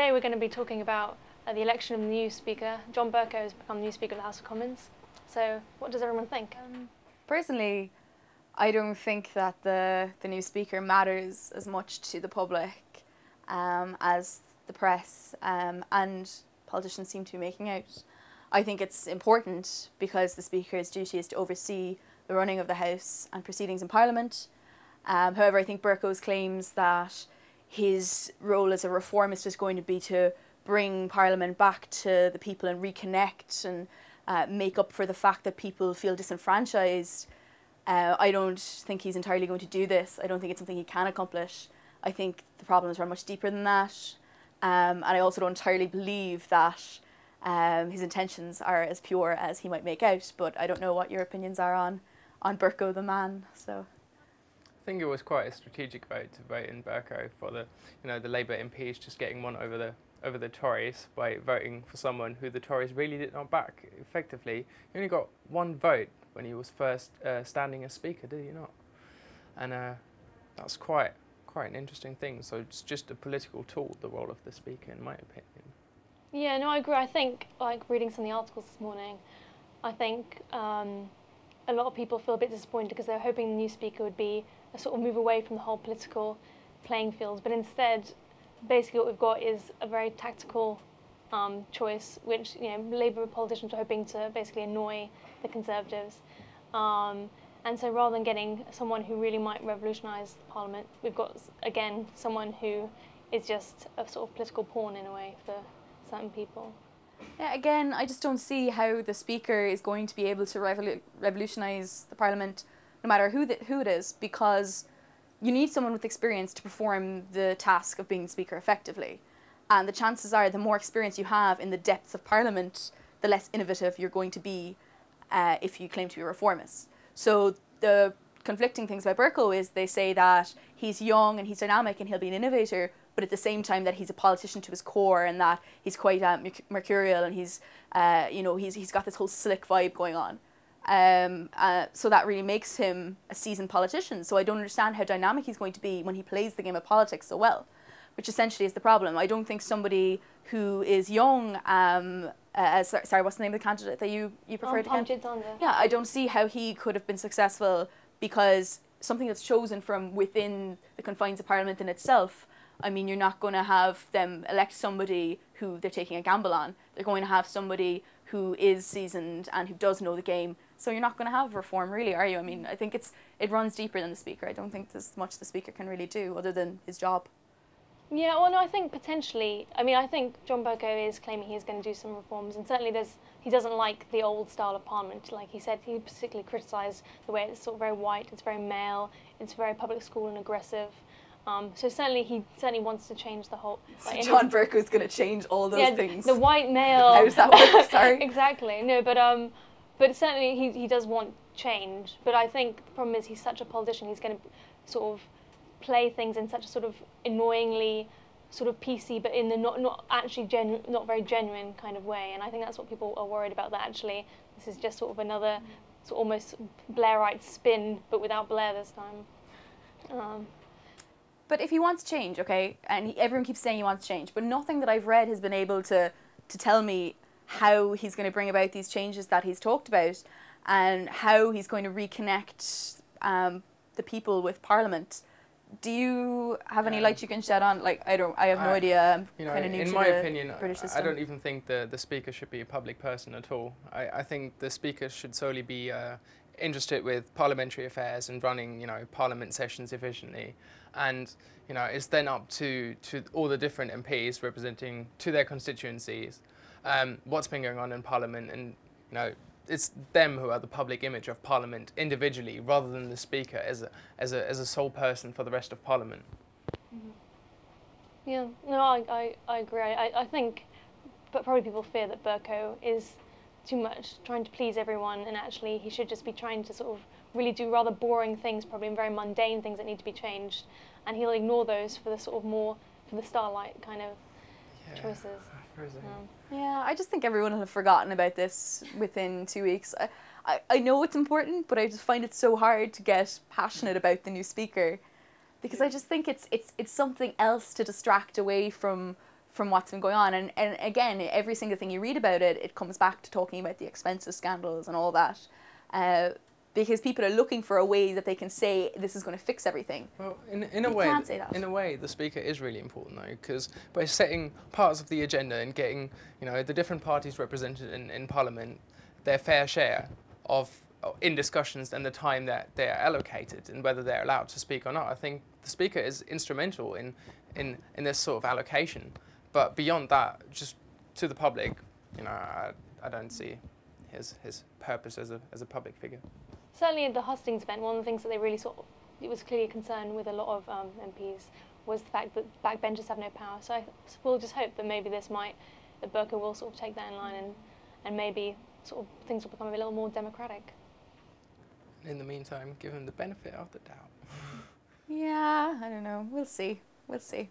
today we're going to be talking about the election of the new Speaker. John Bercow has become the new Speaker of the House of Commons. So what does everyone think? Personally, I don't think that the new Speaker matters as much to the public as the press and politicians seem to be making out. I think it's important because the Speaker's duty is to oversee the running of the House and proceedings in Parliament. However, I think Bercow's claims that his role as a reformist is going to be to bring Parliament back to the people and reconnect and make up for the fact that people feel disenfranchised. I don't think he's entirely going to do this. I don't think it's something he can accomplish. I think the problems run much deeper than that. And I also don't entirely believe that his intentions are as pure as he might make out. But I don't know what your opinions are on Bercow the man. So I think it was quite a strategic vote to vote in Bercow for the Labour MPs just getting one over the Tories by voting for someone who the Tories really did not back effectively. He only got one vote when he was first standing as Speaker, did he not? And that's quite an interesting thing. So it's just a political tool, the role of the Speaker, in my opinion. Yeah, no, I agree. I think, like reading some of the articles this morning, I think a lot of people feel a bit disappointed because they're hoping the new Speaker would be a sort of move away from the whole political playing field. But instead, basically what we've got is a very tactical choice, which Labour politicians are hoping to basically annoy the Conservatives. And so rather than getting someone who really might revolutionise Parliament, we've got, again, someone who is just a sort of political pawn in a way for certain people. yeah, again, I just don't see how the Speaker is going to be able to revolutionise the Parliament, no matter who it is, because you need someone with experience to perform the task of being Speaker effectively. And the chances are the more experience you have in the depths of Parliament, the less innovative you're going to be if you claim to be a reformist. So the conflicting things about Bercow is they say that he's young and he's dynamic and he'll be an innovator, but at the same time that he's a politician to his core and that he's quite mercurial and he's got this whole slick vibe going on. So that really makes him a seasoned politician. So I don't understand how dynamic he's going to be when he plays the game of politics so well, which essentially is the problem. I don't think somebody who is young, sorry, what's the name of the candidate that you preferred again? Yeah, I don't see how he could have been successful because something that's chosen from within the confines of Parliament in itself, I mean, you're not going to have them elect somebody who they're taking a gamble on. They're going to have somebody who is seasoned and who does know the game. So you're not going to have reform, really, are you? I mean, I think it runs deeper than the Speaker. I don't think there's much the Speaker can really do other than his job. Yeah, well, no, I think potentially. I mean, I think John Bercow is claiming he's going to do some reforms, and certainly he doesn't like the old style of Parliament. Like he said, he particularly criticised the way it's sort of very white, it's very male, it's very public school and aggressive. So certainly he wants to change the whole. Like, John Bercow's going to change all those things. The white male. How does that work? Sorry. Exactly. No, but certainly he does want change. But I think the problem is he's such a politician. He's going to sort of play things in such a sort of annoyingly sort of PC, but in the not actually not very genuine kind of way. And I think that's what people are worried about. That actually this is just sort of another sort of almost Blairite spin, but without Blair this time. But if he wants change, okay, and everyone keeps saying he wants change, but nothing that I've read has been able to tell me how he's going to bring about these changes that he's talked about and how he's going to reconnect the people with Parliament. Do you have any light you can shed on? Like, I have no idea. I'm kind of new to the British system. I don't even think the Speaker should be a public person at all. I think the Speaker should solely be interested with parliamentary affairs and running, Parliament sessions efficiently. And, it's then up to all the different MPs representing to their constituencies what's been going on in Parliament. And, it's them who are the public image of Parliament individually, rather than the Speaker as a sole person for the rest of Parliament. Mm-hmm. Yeah, no, I agree. I think, but probably people fear that Bercow is too much trying to please everyone, and actually he should just be trying to sort of really do rather boring things, probably, and very mundane things that need to be changed, and he'll ignore those for the sort of more for the starlight kind of choices. Yeah, I just think everyone will have forgotten about this within 2 weeks. I know it's important, but I just find it so hard to get passionate about the new Speaker, because I just think it's something else to distract away from from what's been going on. And again, every single thing you read about it, it comes back to talking about the expenses scandals and all that. Because people are looking for a way that they can say this is going to fix everything. Well, in a way, can't say that. In a way, the speaker is really important though, because by setting parts of the agenda and getting, you know, the different parties represented in Parliament their fair share of in discussions and the time that they are allocated and whether they're allowed to speak or not, I think the speaker is instrumental in this sort of allocation. But beyond that, just to the public, you know, I don't see his purpose as a public figure. Certainly at the hustings event, one of the things that they really it was clearly a concern with a lot of MPs was the fact that backbenchers have no power. So we'll just hope that maybe that Bercow will sort of take that in line and maybe sort of things will become a little more democratic. In the meantime, give him the benefit of the doubt. Yeah, I don't know. We'll see. We'll see.